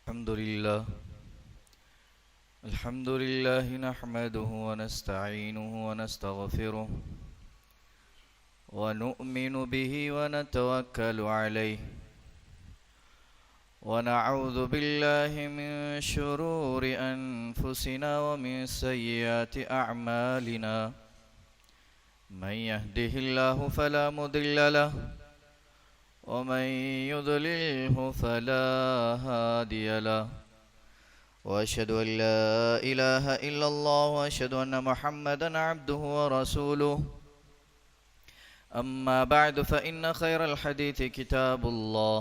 अल्हम्दुलिल्लाह नहमदुहु व नस्तईनुहु व नस्तगफिरुह व नु'मिनु बिही व नतवक्कलु अलैहि व नऊज़ु बिल्लाहि मिन शुरूरि अनफुसिना व मिन सय्यिआति अअमालिना मन यहदिहिल्लाहु फला मुदिल्ल लहु व मन युद्लिल्हु फला हादिय लहु वअशहदु अन ला इलाहा इल्लल्लाह व अशहदु अन्ना मुहम्मदन अब्दुहु व रसूलुहु अम्मा बअद फ़इन्न खैरल हदीस किताबुल्लाह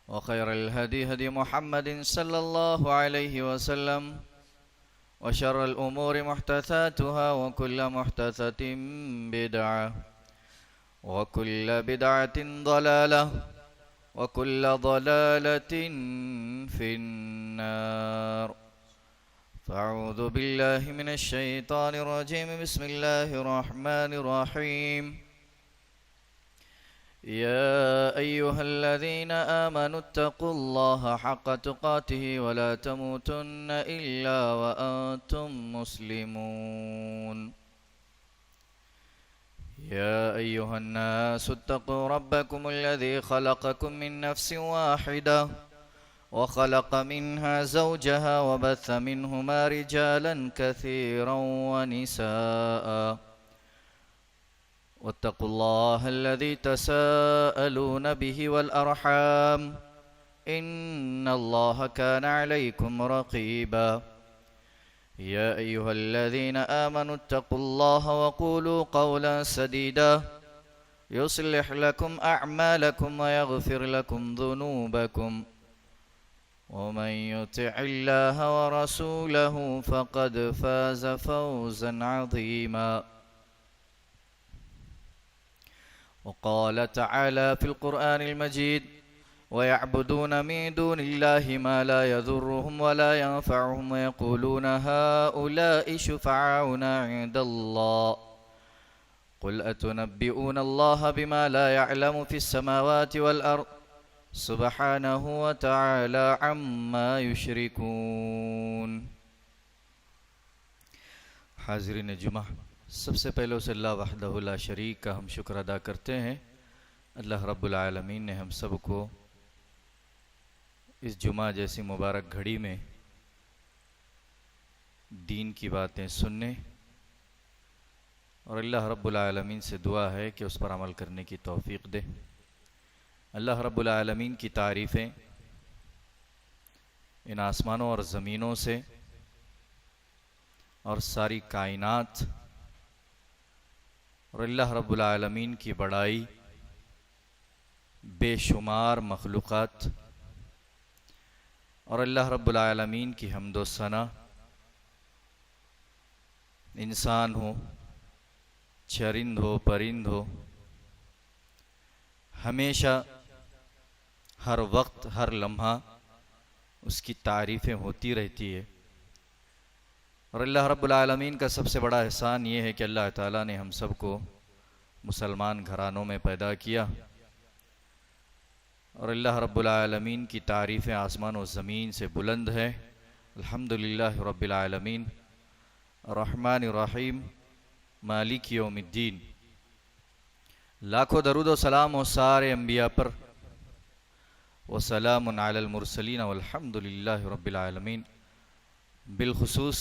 व खैरल हदी हदी मुहम्मदिन सल्लल्लाहु अलैहि वसल्लम व शर्रल उमूरि मुहदसातुहा व कुल्लु मुहदसतिन बिदअह व कुल्लु बिदअतिन ज़लालह व कुल्लु ज़लालतिन फिन्नार फ़अऊज़ु बिल्लाहि मिनश शैतानिर रजीम बिस्मिल्लाहिर रहमानिर रहीम या अय्युहल्लज़ीना आमनुत्तक़ुल्लाहा हक़्क़ तुक़ातिहि व ला तमूतुन्ना इल्ला व अंतुम मुस्लिमून या अय्युहन्नासु इत्तक़ू रब्बकुमुल्लज़ी ख़लक़कुम मिन नफ़्सिन वाहिदह व ख़लक़ मिन्हा ज़ौजहा व बस्स मिन्हुमा रिजालन कसीरन व निसाअ वत्तक़ुल्लाह अल्लज़ी तसाअलून बिही वल अर्हाम इन्नल्लाह कान अलैकुम रक़ीबा या अय्युहल्लज़ीना आमनु इत्तक़ुल्लाह व क़ूलू क़ौलन सदीदा युस्लिह लकुम अअमालकुम व यग़फ़िर लकुम ज़ुनूबकुम वमन युतिइल्लाह व रसूलहु फ़क़द फ़ाज़ फ़ौज़न अज़ीमा वक़ाल तआला फ़िल क़ुरआनिल मजीद वयअबुदून मिन दूनिल्लाहि मा ला यज़ुर्रुहुम व ला यनफ़अुहुम व यक़ूलून हाउलाइ शुफ़अाउना इंदल्लाह क़ुल अतुनब्बिऊनल्लाह बिमा ला यअलमु फ़िस समावाति वल अर्ज़ सुब्हानहु व तआला अम्मा युश्रिकून। हाज़िरीन जुमा, सबसे पहले उस अल्लाह वहदहु ला शरीक का हम शुक्र अदा करते हैं। अल्लाह रब्बुल आलमीन ने हम सब को इस जुमा जैसी मुबारक घड़ी में दीन की बातें सुनने और अल्लाह रब्बुल आलमीन से दुआ है कि उस पर अमल करने की तौफीक दे। अल्लाह रब्बुल आलमीन की तारीफ़ें इन आसमानों और ज़मीनों से और सारी कायनात और अल्लाह रब्बुल आलमीन की बड़ाई बेशुमार मखलूक़ात और अल्लाह रब्बुल आलमीन की हम्दो सना, इंसान हो चरिंद हो परिंद हो, हमेशा हर वक्त हर लम्हा उसकी तारीफ़ें होती रहती है। और अल्लाह रब्बुल आलमीन का सबसे बड़ा एहसान ये है कि अल्लाह ताला ने हम सब को मुसलमान घरानों में पैदा किया और अल्लाह रब्बुल आलमीन की तारीफ़ें आसमान और ज़मीन से बुलंद है। अल्हम्दुलिल्लाह रब्बिल आलमीन अर्रहमानिर रहीम मालिक यौमिद्दीन। लाखों दरूद व सलाम हो सारे अंबिया पर व सलामुन अलल मुरसलीन वल्हम्दुलिल्लाहि रब्बिल आलमीन। बिलखुसूस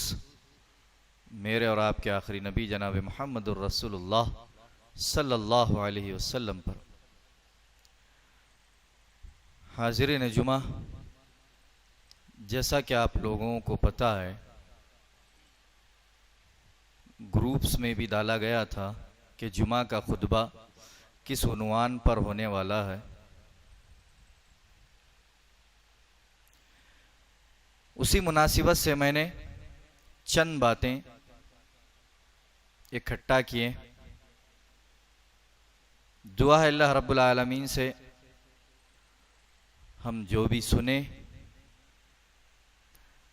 मेरे और आपके आखिरी नबी जनाब मुहम्मदुर रसूलुल्लाह सल्लल्लाहु अलैहि वसल्लम पर। हाज़िरीन जुमा, जैसा कि आप लोगों को पता है, ग्रुप्स में भी डाला गया था कि जुमा का खुतबा किस उन्वान पर होने वाला है। उसी मुनासिबत से मैंने चंद बातें इकट्ठा किए। दुआ है अल्लाह रब्बुल आलमीन से हम जो भी सुने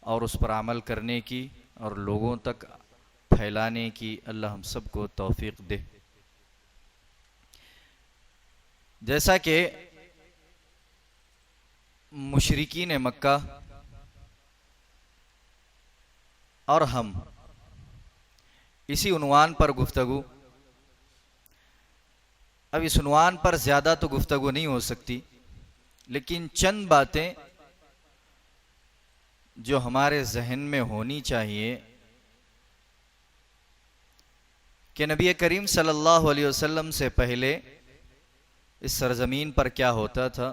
और उस पर अमल करने की और लोगों तक फैलाने की अल्लाह हम सबको तौफीक दे। जैसा कि मुशरिकीन मक्का और हम, इसी उन्वान पर गुफ्तगू। अब इस उन्वान पर ज़्यादा तो गुफ्तगू नहीं हो सकती, लेकिन चंद बातें जो हमारे जहन में होनी चाहिए कि नबी करीम सल्लल्लाहु अलैहि वसल्लम से पहले इस सरजमीन पर क्या होता था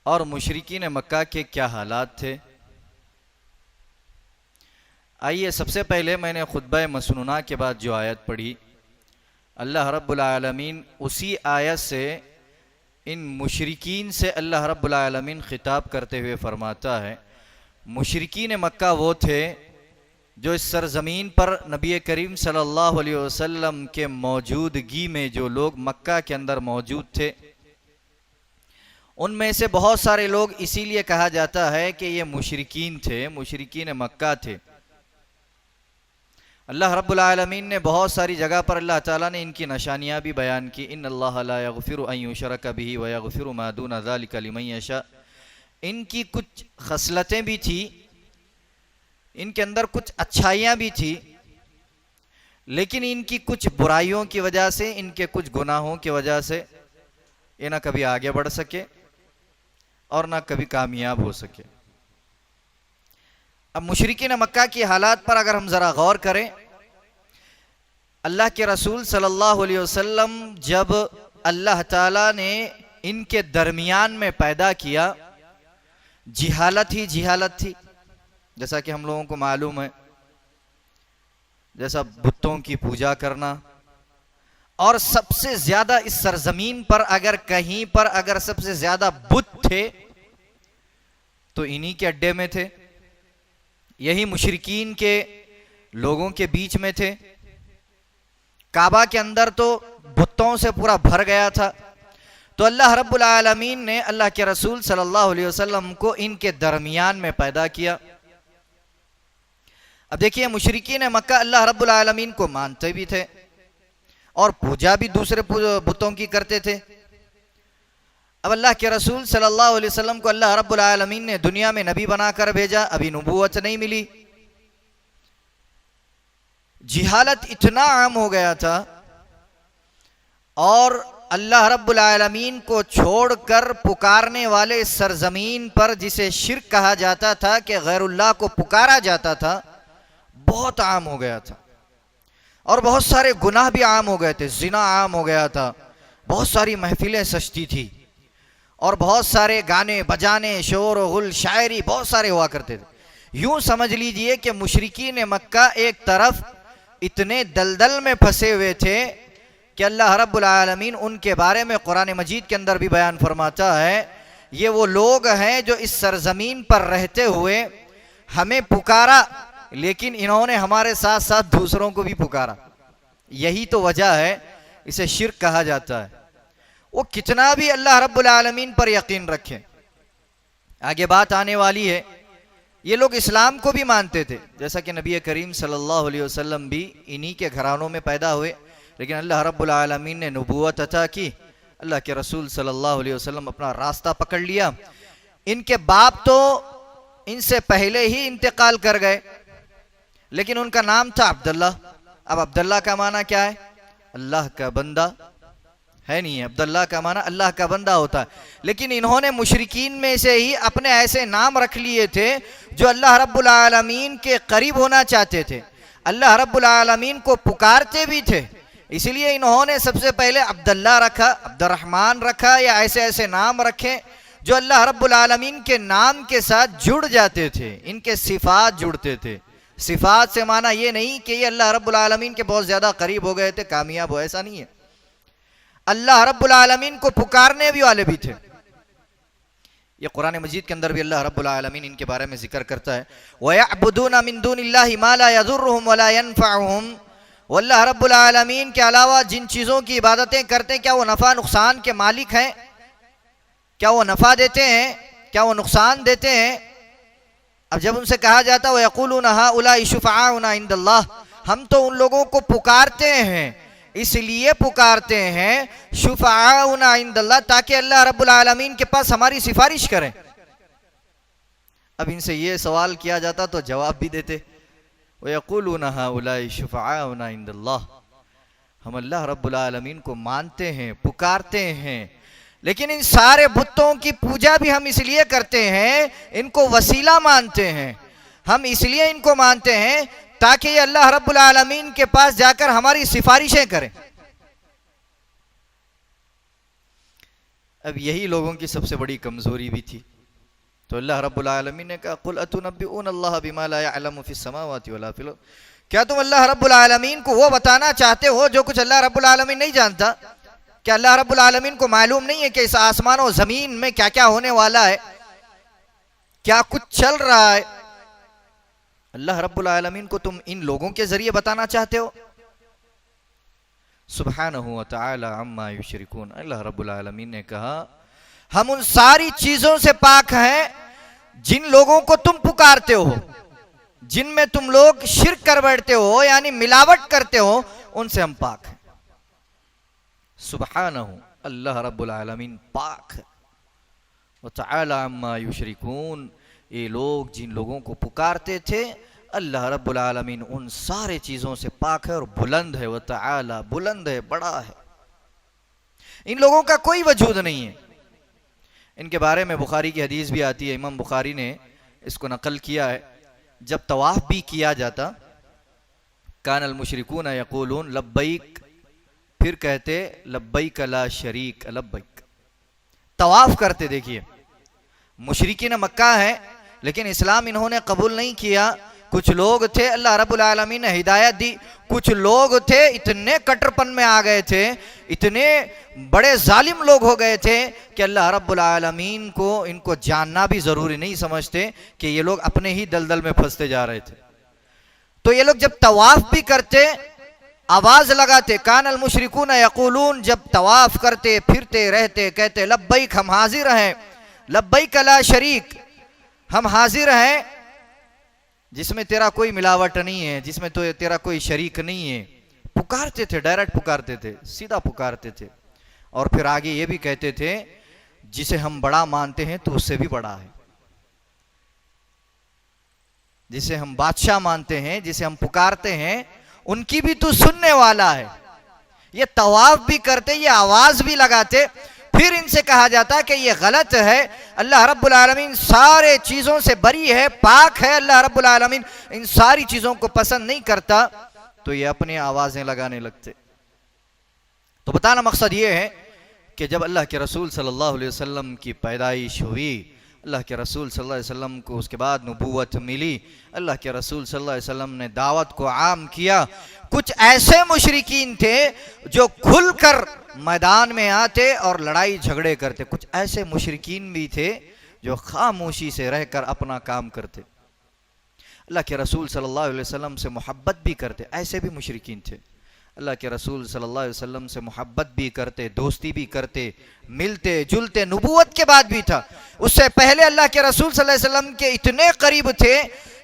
और मुशरिकीन मक्का के क्या हालात थे। आइए, सबसे पहले मैंने खुतबा मसनूना के बाद जो आयत पढ़ी, अल्लाह रब्बुल आलमीन उसी आयत से इन मुशरिकीन से अल्लाह रब्बुल आलमीन खिताब करते हुए फरमाता है, मुशरिकीन मक्का वो थे जो इस सरजमीन पर नबी करीम सल्लल्लाहु अलैहि वसल्लम के मौजूदगी में जो लोग मक्का के अंदर मौजूद थे, उनमें से बहुत सारे लोग इसीलिए कहा जाता है कि ये मुशरिकीन थे, मुशरिकीन मक्का थे। अल्लाह रब्बुल आलमीन ने बहुत सारी जगह पर अल्लाह ताला ने इनकी निशानियाँ भी बयान की। इन्नल्लाह ला यगफिरु अन युशरक बिही व यगफिरु मा दून ज़ालिका लिमन यशा। इनकी कुछ खसलतें भी थी, इनके अंदर कुछ अच्छाइयाँ भी थी, लेकिन इनकी कुछ बुराइयों की वजह से, इनके कुछ गुनाहों की वजह से ये ना कभी आगे बढ़ सके और ना कभी कामयाब हो सके। अब मुशरिकीन मक्का की हालात पर अगर हम ज़रा गौर करें, अल्लाह के रसूल सल्लल्लाहु अलैहि वसल्लम जब अल्लाह ताला ने इनके दरमियान में पैदा किया, जिहालत ही जिहालत थी, जैसा कि हम लोगों को मालूम है, जैसा बुतों की पूजा करना। और सबसे ज्यादा इस सरजमीन पर अगर कहीं पर अगर सबसे ज्यादा बुत थे तो इन्हीं के अड्डे में थे, यही मुशरिकीन के लोगों के बीच में थे। काबा के अंदर तो बुतों से पूरा भर गया था। तो अल्लाह रब्बुल आलमीन ने अल्लाह के रसूल सल्लल्लाहु अलैहि वसल्लम को इनके दरमियान में पैदा किया। अब देखिए, मुशरिकीन मक्का अल्लाह रब्बुल आलमीन को मानते भी थे और पूजा भी दूसरे बुतों की करते थे। अब अल्लाह के रसूल सल्लल्लाहु अलैहि वसल्लम को अल्लाह रब्बुल आलमीन ने दुनिया में नबी बनाकर भेजा, अभी नबूवत नहीं मिली। जिहालत इतना आम हो गया था और अल्लाह रब्बुल आलमीन को छोड़कर पुकारने वाले सरजमीन पर जिसे शिर्क कहा जाता था, कि गैरुल्लाह को पुकारा जाता था, बहुत आम हो गया था। और बहुत सारे गुनाह भी आम हो गए थे, जिना आम हो गया था, बहुत सारी महफिलें सजती थी और बहुत सारे गाने बजाने, शोर गुल, शायरी बहुत सारे हुआ करते थे। यूं समझ लीजिए कि मुशरिकीन मक्का एक तरफ इतने दलदल में फंसे हुए थे कि अल्लाह रब्बुल आलमीन उनके बारे में कुरान मजीद के अंदर भी बयान फरमाता है, ये वो लोग हैं जो इस सरजमीन पर रहते हुए हमें पुकारा, लेकिन इन्होंने हमारे साथ साथ दूसरों को भी पुकारा। यही तो वजह है, इसे शिर्क कहा जाता है। वो कितना भी अल्लाह रब्बुल आलमीन पर यकीन रखें, आगे बात आने वाली है। ये लोग इस्लाम को भी मानते थे, जैसा कि नबी करीम सल्लल्लाहु अलैहि वसल्लम भी इन्हीं के घरानों में पैदा हुए, लेकिन अल्लाह रब्बुल आलमीन ने नबूवत अता की, अल्लाह के रसूल सल्लल्लाहु अलैहि वसल्लम अपना रास्ता पकड़ लिया। इनके बाप तो इनसे पहले ही इंतकाल कर गए, लेकिन उनका नाम था अब्दुल्लाह। अब अब्दुल्लाह का माना क्या है? अल्लाह का बंदा है, नहीं है। अब्दुल्लाह का माना अल्लाह का बंदा होता है, लेकिन इन्होंने मुशरिकीन में से ही अपने ऐसे नाम रख लिए थे जो अल्लाह रब्बुल आलमीन के करीब होना चाहते थे, अल्लाह रब्बुल आलमीन को पुकारते भी थे। इसलिए इन्होंने सबसे पहले अब्दुल्लाह रखा, अब्दुर्रहमान रखा, या ऐसे ऐसे नाम रखे जो अल्लाह रब्बुल आलमीन के नाम के साथ जुड़ जाते थे, इनके सिफात जुड़ते थे। सिफात से माना ये नहीं कि ये अल्लाह रब्बुल आलमीन के बहुत ज्यादा करीब हो गए थे, कामयाब हो, ऐसा नहीं है। अल्लाह रब्बुल आलमीन को पुकारने भी वाले भी थे। ये कुरान मजीद के अंदर भी अल्लाह रब्बुल आलमीन इनके बारे में जिक्र करता है, वयअबुदूना मिन दुनिल्लाहि मा ला यदुर्रुहुम वला यनफअहुम। वो अल्लाह रब्बुल आलमीन के अलावा जिन चीज़ों की इबादतें करते हैं, क्या वो नफ़ा नुकसान के मालिक हैं? क्या वो नफ़ा देते हैं? क्या वो नुकसान देते हैं? अब जब उनसे कहा जाता है वयक़ूलूना हाउलाई शुफ़आउना इंदल्लाह, हम तो उन लोगों को पुकारते हैं, इसलिए पुकारते हैं शुफ़आउना इंदल्लाह, ताकि अल्लाह रब्बुल आलमीन के पास हमारी सिफारिश करें। अब इनसे ये सवाल किया जाता तो जवाब भी देते। व यक़ूलूना हाउलाई शुफ़आउना इंदल्लाह, हम अल्लाह रब्बुल आलमीन को मानते हैं, पुकारते हैं, लेकिन इन सारे बुतों की पूजा भी हम इसलिए करते हैं, इनको वसीला मानते हैं, हम इसलिए इनको मानते हैं ताकि ये अल्लाह रब्बुल आलमीन के पास जाकर हमारी सिफारिशें करें। अब यही लोगों की सबसे बड़ी कमजोरी भी थी। तो अल्लाह रब्बुल आलमीन ने कहा, कुल अतुनब्बिऊनल्लाह बिमा ला यअलमु फिस समावाति वला फिल अर्द, क्या तुम अल्लाह रब्बुल आलमीन को वो बताना चाहते हो जो कुछ अल्लाह रब्बुल आलमीन नहीं जानता? क्या अल्लाह रब्बुल आलमीन को मालूम नहीं है कि इस आसमान और जमीन में क्या क्या होने वाला है, क्या कुछ चल रहा है? अल्लाह रब्बुल आलमीन को तुम इन लोगों के जरिए बताना चाहते हो? सुब्हानहु व तआला अम्मा युशरिकून। अल्लाह रब्बुल आलमीन ने कहा, हम उन सारी चीजों से पाक हैं जिन लोगों को तुम पुकारते हो, जिनमें तुम लोग शिर्क कर बैठते हो, यानी मिलावट करते हो, उनसे हम पाक हैं। सुब्हानहु, अल्लाह रब्बुल आलमीन पाक है। व तआला अम्मा युशरिकून, ये लोग जिन लोगों को पुकारते थे, अल्लाह रब्बुल आलमीन उन सारे चीजों से पाक है और बुलंद है। व तआला, बुलंद है, बड़ा है, इन लोगों का कोई वजूद नहीं है। इनके बारे में बुखारी की हदीस भी आती है, इमाम बुखारी ने इसको नकल किया है। जब तवाफ भी किया जाता, कानल मुशरिकून यक़ूलून लब्बैक, फिर कहते लब्बैक ला शरीक लब्बैक। तवाफ करते, देखिए मुशरिकीन मक्का है, लेकिन इस्लाम इन्होंने कबूल नहीं किया। कुछ लोग थे, अल्लाह रब्बुल आलमीन ने हिदायत दी, कुछ लोग थे इतने कट्टरपन में आ गए थे, इतने बड़े जालिम लोग हो गए थे कि अल्लाह रब्बुल आलमीन को इनको जानना भी जरूरी नहीं समझते कि ये लोग अपने ही दलदल में फंसते जा रहे थे। तो ये लोग जब तवाफ भी करते, आवाज लगाते, कानल मुशरिकून यक़ूलून, जब तवाफ करते फिरते रहते, कहते लब्बैक, हम हाजिर हैं, लब्बैक ला शरीक, हम हाजिर हैं जिसमें तेरा कोई मिलावट नहीं है, जिसमें तो तेरा कोई शरीक नहीं है। पुकारते थे, डायरेक्ट पुकारते थे, सीधा पुकारते थे। और फिर आगे ये भी कहते थे, जिसे हम बड़ा मानते हैं तो उससे भी बड़ा है, जिसे हम बादशाह मानते हैं, जिसे हम पुकारते हैं, उनकी भी तू सुनने वाला है। ये तवाफ भी करते, ये आवाज भी लगाते, फिर इनसे कहा जाता कि ये गलत है, अल्लाह रब्बुल आलमीन सारे चीजों से बरी है, पाक है, अल्लाह रब्बुल आलमीन इन सारी चीजों को पसंद नहीं करता। तो ये अपनी आवाजें लगाने लगते। तो बताना मकसद ये है कि जब अल्लाह के रसूल सल्लल्लाहु अलैहि वसल्लम की पैदाइश हुई, अल्लाह के रसूल सल्लल्लाहु अलैहि वसल्लम को उसके बाद नबूवत मिली, अल्लाह के रसूल सल्लल्लाहु अलैहि वसल्लम ने दावत को आम किया। कुछ ऐसे मुशरिकीन थे जो खुलकर मैदान में आते और लड़ाई झगड़े करते, कुछ ऐसे मुशरिकीन भी थे जो खामोशी से रहकर अपना काम करते, अल्लाह के रसूल सल्लल्लाहु अलैहि वसल्लम से मोहब्बत भी करते। ऐसे भी मुशरिकीन थे, अल्लाह के रसूल सल्लल्लाहु अलैहि वसल्लम से मोहब्बत भी करते, दोस्ती भी करते, मिलते जुलते। नबूवत के बाद भी था, उससे पहले अल्लाह के रसूल सल्लल्लाहु अलैहि वसल्लम के इतने करीब थे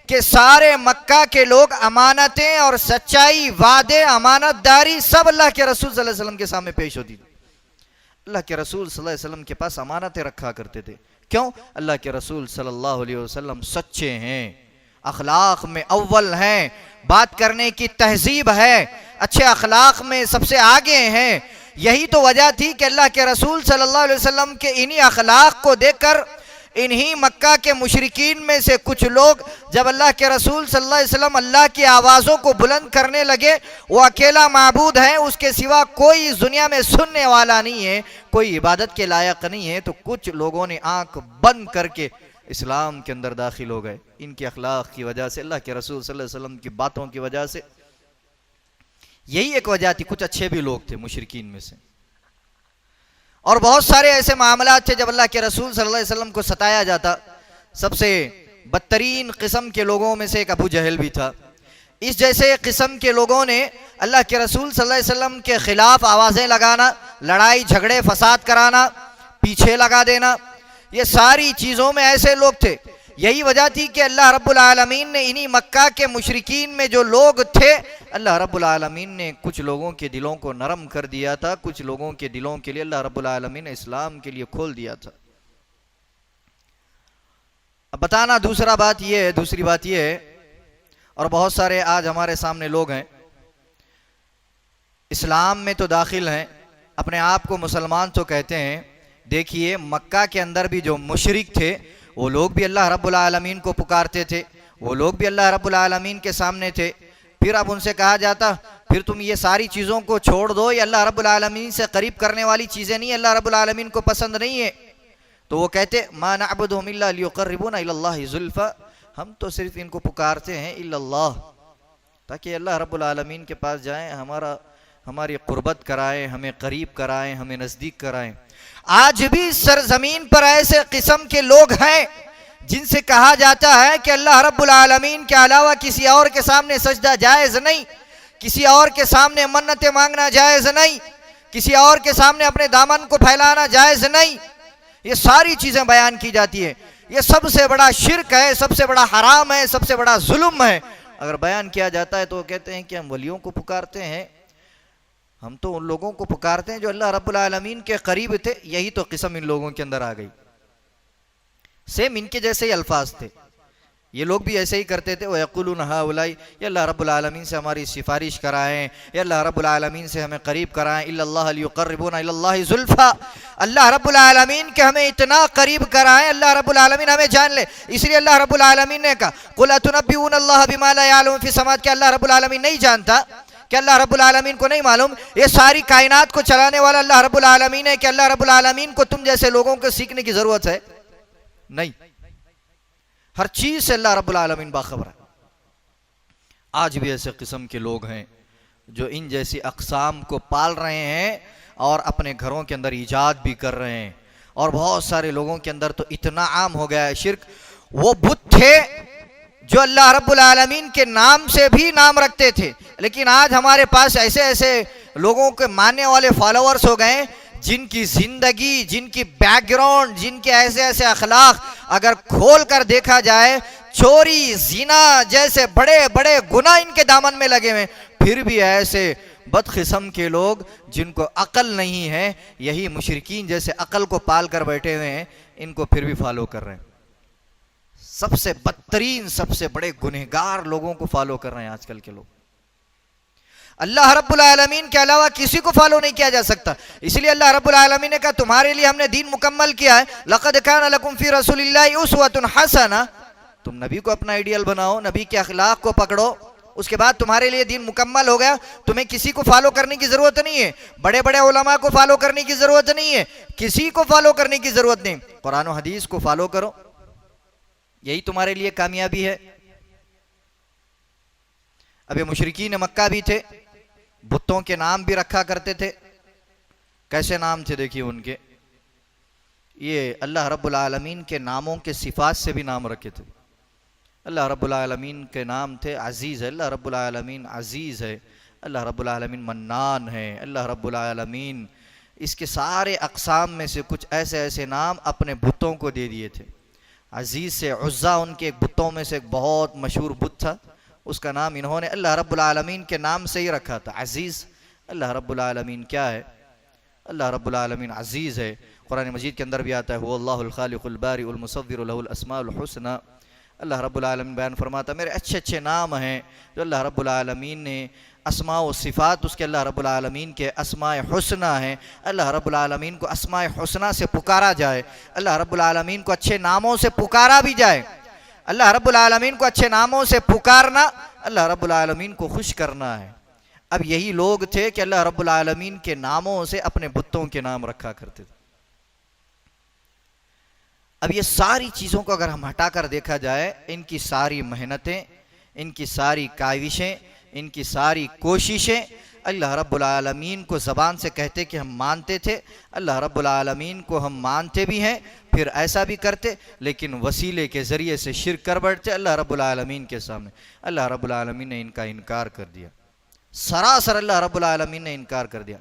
कि सारे मक्का के लोग अमानतें और सच्चाई, वादे, अमानतदारी सब अल्लाह के रसूल सल्लल्लाहु अलैहि वसल्लम के सामने पेश होती थी। अल्लाह के रसूल सल्लल्लाहु अलैहि वसल्लम के पास अमानतें रखा करते थे। क्यों? अल्लाह के रसूल सल्लल्लाहु अलैहि वसल्लम सच्चे हैं, अखलाक में अव्वल हैं, बात करने की तहजीब है, अच्छे अखलाक में सबसे आगे हैं। यही तो वजह थी कि अल्लाह के रसूल सल्लल्लाहु अलैहि वसल्लम के इन्हीं अखलाक को देखकर इन्हीं मक्का के मुशरिकीन में से कुछ लोग जब अल्लाह के रसूल सल्लल्लाहु अलैहि वसल्लम अल्लाह की आवाज़ों को बुलंद करने लगे, वो अकेला माबूद है, उसके सिवा कोई इस दुनिया में सुनने वाला नहीं है, कोई इबादत के लायक नहीं है, तो कुछ लोगों ने आंख बंद करके इस्लाम के अंदर दाखिल हो गए। इनके अखलाक की वजह से, अल्लाह के रसूल सल्लल्लाहु अलैहि वसल्लम की बातों की वजह से। यही एक वजह थी, कुछ अच्छे भी लोग थे मुशरिकीन में से। और बहुत सारे ऐसे मामलात थे जब अल्लाह के रसूल सल्लल्लाहु अलैहि वसल्लम को सताया जाता। सबसे बदतरीन किस्म के लोगों में से एक अबू जहल भी था। इस जैसे किस्म के लोगों ने अल्लाह के रसूल सल्लल्लाहु अलैहि वसल्लम के खिलाफ आवाज़ें लगाना, लड़ाई झगड़े फसाद कराना, पीछे लगा देना, ये सारी चीज़ों में ऐसे लोग थे। यही वजह थी कि अल्लाह रब्बुल आलमीन ने इन्हीं मक्का के मुशरिकीन में जो लोग थे, अल्लाह रब्बुल आलमीन ने कुछ लोगों के दिलों को नरम कर दिया था, कुछ लोगों के दिलों के लिए अल्लाह रब्बुल आलमीन ने इस्लाम के लिए खोल दिया था। अब बताना दूसरी बात ये है, और बहुत सारे आज हमारे सामने लोग हैं, इस्लाम में तो दाखिल हैं, अपने आप को मुसलमान तो कहते हैं। देखिए मक्का के अंदर भी जो मुशरिक थे वो लोग भी अल्लाह रब्बुल आलमीन को पुकारते थे, वो लोग भी अल्लाह रब्बुल आलमीन के सामने थे। फिर अब उनसे कहा जाता फिर तुम ये सारी चीज़ों को छोड़ दो, ये अल्लाह रब्बुल आलमीन से करीब करने वाली चीज़ें नहीं, अल्लाह रब्बुल आलमीन को पसंद नहीं है। तो वो कहते मा नअबुदुहुम इल्ला लियुक़र्रिबूना इलल्लाहि ज़ुल्फ़ा, हम तो सिर्फ इनको पुकारते हैं इल्लल्लाह, ताकि अल्लाह रब्बुल आलमीन के पास जाएं, हमारी कुर्बत कराएं, हमें करीब कराएं, हमें नज़दीक कराएं। आज भी सरजमीन पर ऐसे किस्म के लोग हैं जिनसे कहा जाता है कि अल्लाह रब्बुल आलमीन के अलावा किसी और के सामने सजदा जायज़ नहीं, किसी और के सामने मन्नतें मांगना जायज़ नहीं, किसी और के सामने अपने दामन को फैलाना जायज़ नहीं। ये सारी चीज़ें बयान की जाती है। ये सबसे बड़ा शिर्क है, सबसे बड़ा हराम है, सबसे बड़ा जुल्म है। अगर बयान किया जाता है तो वो कहते हैं कि हम वलियों को पुकारते हैं, हम तो उन लोगों को पुकारते हैं जो अल्लाह रब्बुल आलमीन के करीब थे। यही तो किस्म इन लोगों के अंदर आ गई। सेम इनके जैसे ही अल्फाज थे, ये लोग भी ऐसे ही करते थे। वो यक़ूलूना हाउलाई, ये अल्लाह रब्बुल आलमीन से हमारी सिफारिश कराएं, ये अल्लाह रब्बुल आलमीन से हमें करीब कराएं, इल्लल्लाह लियुक़र्रिबूना इलल्लाहि ज़ुल्फ़ा, अल्लाह रब्बुल आलमीन के हमें इतना करीब कराएं, अल्लाह रब्बुल आलमीन हमें जान ले। इसलिए अल्लाह रब्बुल आलमीन ने कहा कुल अतुनब्बिऊनल्लाह बिमा ला यअलमु फ़िस समावात, कि अल्लाह रब्बुल आलमीन नहीं जानता, कि अल्लाह रब्बुल आलमीन को नहीं मालूम। ये सारी कायनात को चलाने वाला अल्लाह रब्बुल आलमीन है, कि अल्लाह रब्बुल आलमीन को तुम जैसे लोगों को सीखने की जरूरत है नहीं, हर चीज से अल्लाह रब्बुल आलमीन बाखबर है। आज भी ऐसे किस्म के लोग हैं जो इन जैसी अक़साम को पाल रहे हैं और अपने घरों के अंदर ईजाद भी कर रहे हैं। और बहुत सारे लोगों के अंदर तो इतना आम हो गया है शिर्क। वो बुत थे जो अल्लाह रब्बुल आलमीन के नाम से भी नाम रखते थे, लेकिन आज हमारे पास ऐसे ऐसे लोगों के मानने वाले फॉलोअर्स हो गए जिनकी जिंदगी, जिनकी बैकग्राउंड, जिनके ऐसे ऐसे अखलाक अगर खोल कर देखा जाए, चोरी जिना जैसे बड़े बड़े गुनाह इनके दामन में लगे हुए, फिर भी ऐसे बदकिस्म के लोग जिनको अकल नहीं है, यही मुशरिकीन जैसे अकल को पाल कर बैठे हुए हैं, इनको फिर भी फॉलो कर रहे हैं। सबसे बदतरीन, सबसे बड़े गुनहगार लोगों को फॉलो कर रहे हैं आजकल के लोग। अल्लाह रब्बुल आलमीन के अलावा किसी को फॉलो नहीं किया जा सकता। इसलिए अल्लाह रब्बुल आलमीन ने कहा तुम्हारे लिए हमने दीन मुकम्मल किया है, लक़द कान लकुम फ़ी रसूलिल्लाहि उस्वतुन हसना, तुम नबी को अपना आइडियल बनाओ, नबी के अखलाक को पकड़ो, उसके बाद तुम्हारे लिए दीन मुकम्मल हो गया। तुम्हें किसी को फॉलो करने की जरूरत नहीं है, बड़े बड़े उलमा को फॉलो करने की जरूरत नहीं है, किसी को फॉलो करने की जरूरत नहीं, कुरान और हदीस को फॉलो करो, यही तुम्हारे लिए कामयाबी है। अब ये मुशरिकीन मक्का भी थे, बुतों के नाम भी रखा करते थे। कैसे नाम थे देखिए उनके, ये अल्लाह रब्बुल आलमीन के नामों के सिफात से भी नाम रखे थे। अल्लाह रब्बुल आलमीन के नाम थे अजीज़ है, अल्लाह रब्बुल आलमीन अजीज़ है, अल्लाह रब्बुल आलमीन मन्नान है, अल्लाह रब्बुल आलमीन, इसके सारे अक़साम में से कुछ ऐसे ऐसे नाम अपने बुतों को दे दिए थे। अजीज़ से उज़्ज़ा उनके बुतों में से एक बहुत मशहूर बुत था, उसका नाम इन्होंने अल्लाह रब्बुल आलमीन के नाम से ही रखा था, अजीज़। अल्लाह रब्बुल आलमीन क्या है? अल्लाह रब्बुल आलमीन अजीज़ है। कुरान मजीद के अंदर भी आता है हुवल्लाहुल खालिकुल बारिउल मुसव्विरु लहुल अस्माउल हुस्ना। अल्लाह रब्बुल आलमीन बयान फरमाता मेरे अच्छे अच्छे नाम हैं जो अल्लाह रब्बुल आलमीन ने, अस्मा व सिफ़ात उसके अल्लाह रब्बुल आलमीन के अस्माए हुस्ना हैं। अल्लाह रब्बुल आलमीन को अस्माए हुस्ना से पुकारा जाए, अल्लाह रब्बुल आलमीन को अच्छे नामों से पुकारा भी जाए। अल्लाह रब्बुल आलमीन को अच्छे नामों से पुकारना अल्लाह रब्बुल आलमीन को खुश करना है। अब यही लोग थे कि अल्लाह रब्बुल आलमीन के नामों से अपने बुतों के नाम रखा करते थे। अब ये सारी चीज़ों को अगर हम हटाकर देखा जाए, इनकी सारी मेहनतें, इनकी सारी काविशें, इनकी सारी कोशिशें अल्लाह रब्बुल आलमीन को ज़बान से कहते कि हम मानते थे, अल्लाह रब्बुल आलमीन को हम मानते भी हैं, फिर ऐसा भी करते, लेकिन वसीले के ज़रिए से शिर्क कर बैठते अल्लाह रब्बुल आलमीन के सामने। अल्लाह रब्बुल आलमीन ने इनका इनकार कर दिया, सरासर अल्लाह रब्बुल आलमीन ने इनकार कर दिया।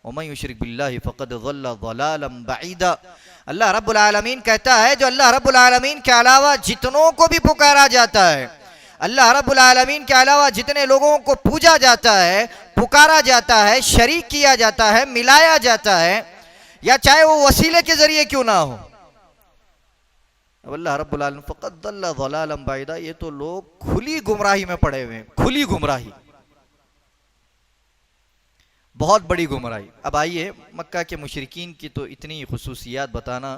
वमन युश्रिक बिल्लाहि फ़क़द ज़ल्ल ज़लालन बईदा। अल्लाह रब्बुल आलमीन कहता है जो अल्लाह रब्बुल आलमीन के अलावा जितनों को भी पुकारा जाता है, अल्लाह रब्बुल आलमीन के अलावा जितने लोगों को पूजा जाता है, पुकारा जाता है, शरीक किया जाता है, मिलाया जाता है, या चाहे वो वसीले के जरिए क्यों ना हो। अल्लाह रब्बुल आलमीन फ़क़द दल्ला ज़लालन बाइदा, ये तो लोग खुली गुमराही में पड़े हुए हैं, खुली गुमराही, बहुत बड़ी गुमराही। अब आइए, मक्का के मुशरिकीन की तो इतनी खुसूसियात बताना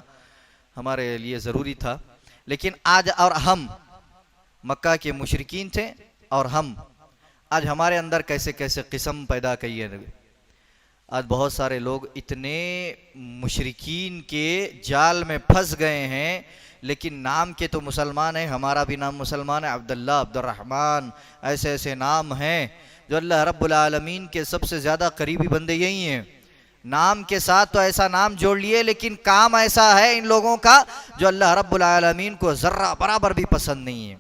हमारे लिए ज़रूरी था, लेकिन आज और हम मक्का के मुशरिकीन थे और हम आज हमारे अंदर कैसे कैसे किस्म पैदा की है। आज बहुत सारे लोग इतने मुशरिकीन के जाल में फंस गए हैं, लेकिन नाम के तो मुसलमान हैं, हमारा भी नाम मुसलमान है, अब्दुल्ला, अब्दुर्रहमान, ऐसे ऐसे नाम हैं जो अल्लाह रब्बुल आलमीन के सबसे ज़्यादा करीबी बंदे यही हैं। नाम के साथ तो ऐसा नाम जोड़ लिए, लेकिन काम ऐसा है इन लोगों का जो अल्लाह रब्बुल आलमीन को ज़र्रा बराबर भी पसंद नहीं है।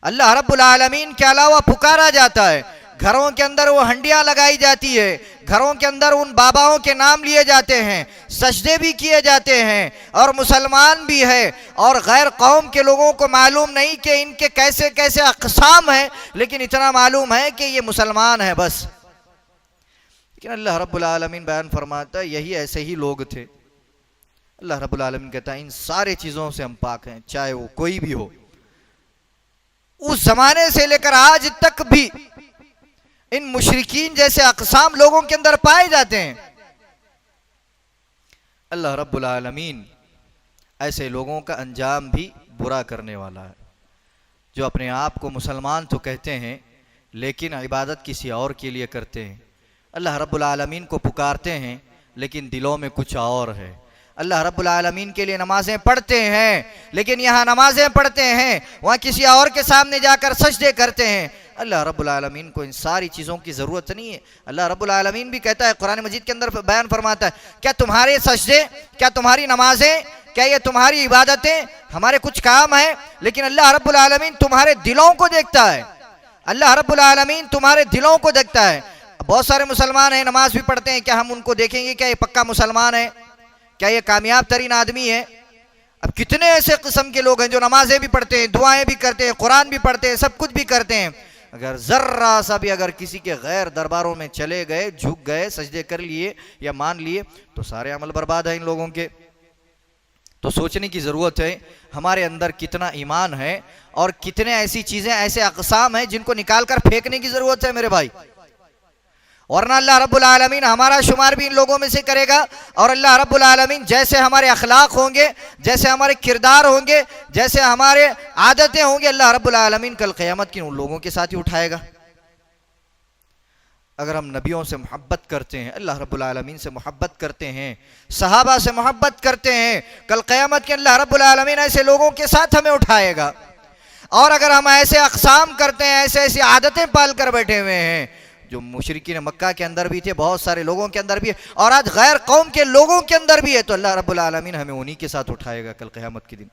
अल्लाह रब्बुल आलमीन के अलावा पुकारा जाता है, घरों के अंदर वो हंडियां लगाई जाती है, घरों के अंदर उन बाबाओं के नाम लिए जाते हैं, सजदे भी किए जाते हैं, और मुसलमान भी है और गैर कौम के लोगों को मालूम नहीं कि इनके कैसे कैसे अक़साम हैं, लेकिन इतना मालूम है कि ये मुसलमान है बस। लेकिन अल्लाह रब्बुल आलमीन बयान फरमाता है यही ऐसे ही लोग थे। अल्लाह रब्बुल आलमीन कहता है इन सारे चीज़ों से हम पाक हैं, चाहे वो कोई भी हो। उस जमाने से लेकर आज तक भी इन मुशरिकीन जैसे अक़साम लोगों के अंदर पाए जाते हैं। अल्लाह रब्बुल आलमीन ऐसे लोगों का अंजाम भी बुरा करने वाला है, जो अपने आप को मुसलमान तो कहते हैं लेकिन इबादत किसी और के लिए करते हैं। अल्लाह रब्बुल आलमीन को पुकारते हैं लेकिन दिलों में कुछ और है। अल्लाह रब्बुल आलमीन के लिए नमाजें पढ़ते हैं, लेकिन यहाँ नमाजें पढ़ते हैं, वहाँ किसी और के सामने जाकर सजदे करते हैं। अल्लाह रब्बुल आलमीन को इन सारी चीज़ों की ज़रूरत नहीं है। अल्लाह रब्बुल आलमीन भी कहता है, कुरान मजीद के अंदर बयान फरमाता है, क्या तुम्हारे सजदे, क्या तुम्हारी नमाजें, क्या ये तुम्हारी इबादतें हमारे कुछ काम है? लेकिन अल्लाह रब्बुल आलमीन तुम्हारे दिलों को देखता है। अल्लाह रब्बुल आलमीन तुम्हारे दिलों को देखता है। बहुत सारे मुसलमान हैं, नमाज भी पढ़ते हैं, क्या हम उनको देखेंगे क्या ये पक्का मुसलमान है, क्या ये कामयाब तरीन आदमी है? अब कितने ऐसे किस्म के लोग हैं जो नमाजें भी पढ़ते हैं, दुआएं भी करते हैं, कुरान भी पढ़ते हैं, सब कुछ भी करते हैं, अगर जर्रा सा भी अगर किसी के गैर दरबारों में चले गए, झुक गए, सजदे कर लिए या मान लिए, तो सारे अमल बर्बाद है इन लोगों के। तो सोचने की ज़रूरत है हमारे अंदर कितना ईमान है और कितने ऐसी चीज़ें, ऐसे अक़साम हैं जिनको निकाल कर फेंकने की ज़रूरत है मेरे भाई। वरना अल्लाह रब्बुल आलमीन हमारा शुमार भी इन लोगों में से करेगा, और अल्लाह रब्बुल आलमीन जैसे हमारे अखलाक होंगे, जैसे हमारे किरदार होंगे, जैसे हमारे आदतें होंगी, अल्लाह रब्बुल आलमीन कल क़यामत की उन लोगों के साथ ही उठाएगा। अगर हम नबियों से मोहब्बत करते हैं, अल्लाह रब्बुल आलमीन से मोहब्बत करते हैं, सहाबा से मोहब्बत करते हैं, कल क़यामत के अल्लाह रब्बुल आलमीन ऐसे लोगों के साथ हमें उठाएगा। और अगर हम ऐसे अक़साम करते हैं, ऐसे ऐसी आदतें पाल कर बैठे हुए हैं जो मुशरिकीन मक्का के अंदर भी थे, बहुत सारे लोगों के अंदर भी है, और आज गैर कौम के लोगों के अंदर भी है, तो अल्लाह रब्बुल आलमीन हमें उन्हीं के साथ उठाएगा कल क़यामत के दिन।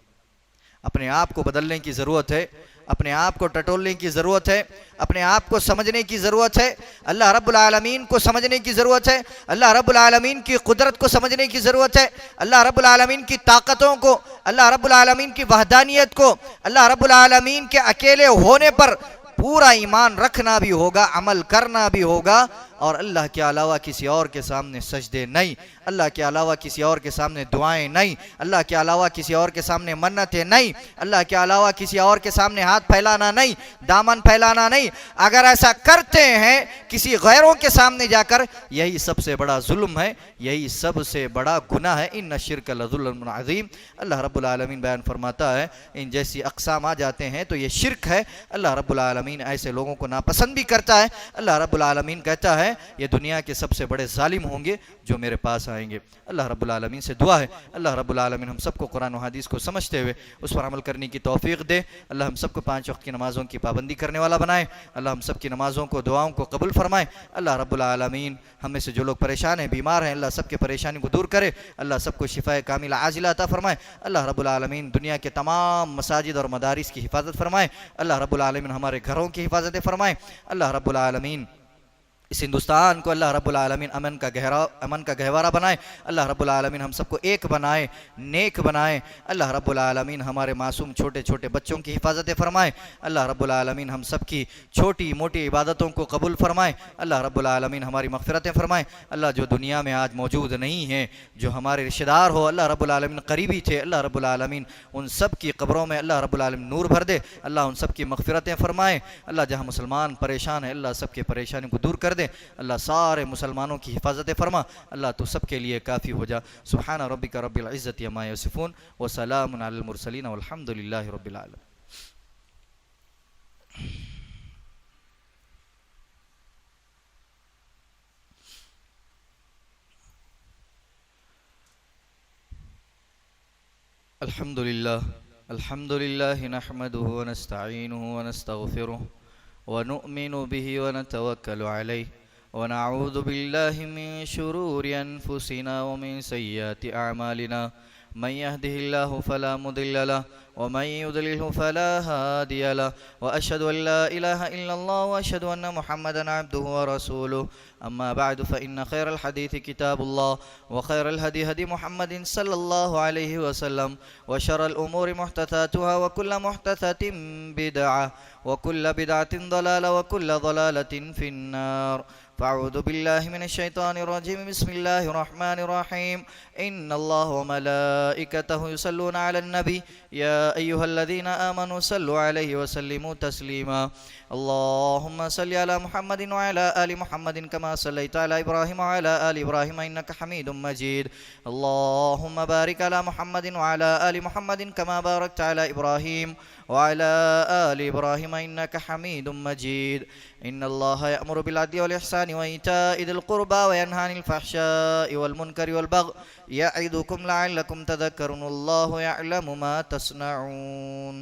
अपने आप को बदलने की ज़रूरत है, अपने आप को टटोलने की ज़रूरत है, अपने आप को समझने की ज़रूरत है, अल्लाह रब्बुल आलमीन को समझने की ज़रूरत है, अल्लाह रब्बुल आलमीन की कुदरत को समझने की ज़रूरत है, अल्लाह रब्बुल आलमीन की ताकतों को, अल्लाह रब्बुल आलमीन की वहदानियत को, अल्लाह रब्बुल आलमीन के अकेले होने पर पूरा ईमान रखना भी होगा, अमल करना भी होगा, और अल्लाह के अलावा किसी और के सामने सजदे नहीं, अल्लाह के अलावा किसी और के सामने दुआएं नहीं, अल्लाह के अलावा किसी और के सामने मन्नतें नहीं, अल्लाह के अलावा किसी और के सामने हाथ फैलाना नहीं, दामन फैलाना नहीं। अगर ऐसा करते हैं किसी गैरों के सामने जाकर, यही सबसे बड़ा जुल्म है, यही सबसे बड़ा गुनाह है। इन्न शिर्क लज़ुल्मुन अज़ीम। अल्लाह रब्बुल आलमीन बयान फरमाता है इन जैसी अक़साम आ जाते हैं तो ये शिर्क है। अल्लाह रब्बुल आलमीन ऐसे लोगों को नापसंद भी करता है। अल्लाह रब्बुल आलमीन कहता है ये दुनिया के सबसे बड़े जालिम होंगे जो मेरे पास आएंगे। अल्लाह रब्बुल आलमीन से दुआ है अल्लाह रब्बुल आलमीन हम सबको कुरान और हदीस को समझते हुए उस पर अमल करने की तौफीक दे। अल्लाह हम सबको 5 वक्त की नमाज़ों की पाबंदी करने वाला बनाए। अल्लाह हम सब की नमाज़ों को, दुआओं को कबूल फरमाए। अल्लाह रब्बुल आलमीन हम में से जो लोग परेशान हैं, बीमार हैं, अल्लाह सबके परेशानी को दूर करे। अल्लाह सबको शिफाए कामिला आजिला अता फरमाए। अल्लाह रब्बुल आलमीन दुनिया के तमाम मसाजिद और मदारिस की हिफाजत फरमाए। अल्लाह रब्बुल आलमीन हमारे घरों की हिफाजत फरमाए। अल्लाह रब्बुल आलमीन इस हिंदुस्तान को अल्लाह रब्बुल आलमीन अमन का गहवारा बनाए। अल्लाह रब्बुल आलमीन हम सबको एक बनाए, नेक बनाए। अल्लाह रब्बुल आलमीन हमारे मासूम छोटे छोटे बच्चों की हिफाजत फरमाए। अल्लाह रब्बुल आलमीन हम सब की छोटी मोटी इबादतों को कबूल फरमाए। अल्लाह रब्बुल आलमीन हमारी मग़फ़िरतें फरमाए। अल्लाह जो दुनिया में आज मौजूद नहीं है, जो हमारे रिश्तेदार हो अल्लाह रब्बुल आलमीन करीबी थे, अल्लाह रब्बुल आलमीन उन सब की कब्रों में अल्लाह रब्बुल आलमीन नूर भर दे। अल्लाह उन सब की मग़फ़िरतें फरमाए। अल्लाह जहाँ मुसलमान परेशान है अल्लाह सबके परेशानी को दूर कर दे। अल्लाह सारे मुसलमानों की हिफाजत फरमा। अल्लाह तो सबके लिए काफ़ी हो जा। सुब्हान रब्बिका रब्बिल इज़्ज़ति अम्मा यसिफून व सलामुन अलल मुरसलीन वल्हम्दुलिल्लाहि रब्बिल आलमीन। अल्हम्दुलिल्लाह नहमदुहु व नस्तईनुहु व नस्तगफिरुह व नु'मिनु बिही व नतवक्कलु अलैहि व नऊज़ु बिल्लाहि मिन शुरूरि अनफुसिना व मिन सय्यिआति अअमालिना मन यहदिहिल्लाहु फला मुदिल्ल लहु व मन युद्लिल्हु फला हादिय लहु व अशहदु अन ला इलाहा इल्लल्लाह व अशहदु अन्न मुहम्मदन अब्दुहु व रसूलुहु अम्मा बअद फ़इन्न खैरल हदीथि किताबुल्लाह व खैरल हदी हदी मुहम्मदिन सल्लल्लाहु अलैहि वसल्लम व शर्रल उमूरि मुहदसातुहा व कुल्लु मुहदसतिन बिदअह व कुल्लु बिदअतिन दलाला व कुल्लु दलालतिन फिन्नार। फ़अऊज़ु बिल्लाहि मिनश शैतानिर रजीम। बिस्मिल्लाहिर रहमानिर रहीम। इन्नल्लाह व मलाइकतहु युसल्लूना अलन नबी या अय्युहल्लज़ीना आमनू सल्लु अलैहि व सल्लिमू तस्लीमा। अल्लाहुम्मा सल्लि अला मुहम्मदिन व अला आलि मुहम्मदिन कमा सल्लैता अला इब्राहीम व अला आलि इब्राहीम इन्नका हमीदुम मजीद। अल्लाहुम्मा बारिक अला मुहम्मदिन व अला आलि मुहम्मदिन कमा बारकता अला इब्राहीम व अला आलि इब्राहीम इन्नका हमीदुम मजीद। इन्नल्लाह यअमुरु बिल अदलि वल इहसानि व ईताइ दिल क़ुरबा व यन्हा अनिल फ़हशाइ वल मुनकरि वल बग़य यअइदुकुम लअल्लकुम तज़क्करून। अल्लाहु यअलमु मा तस्नऊन।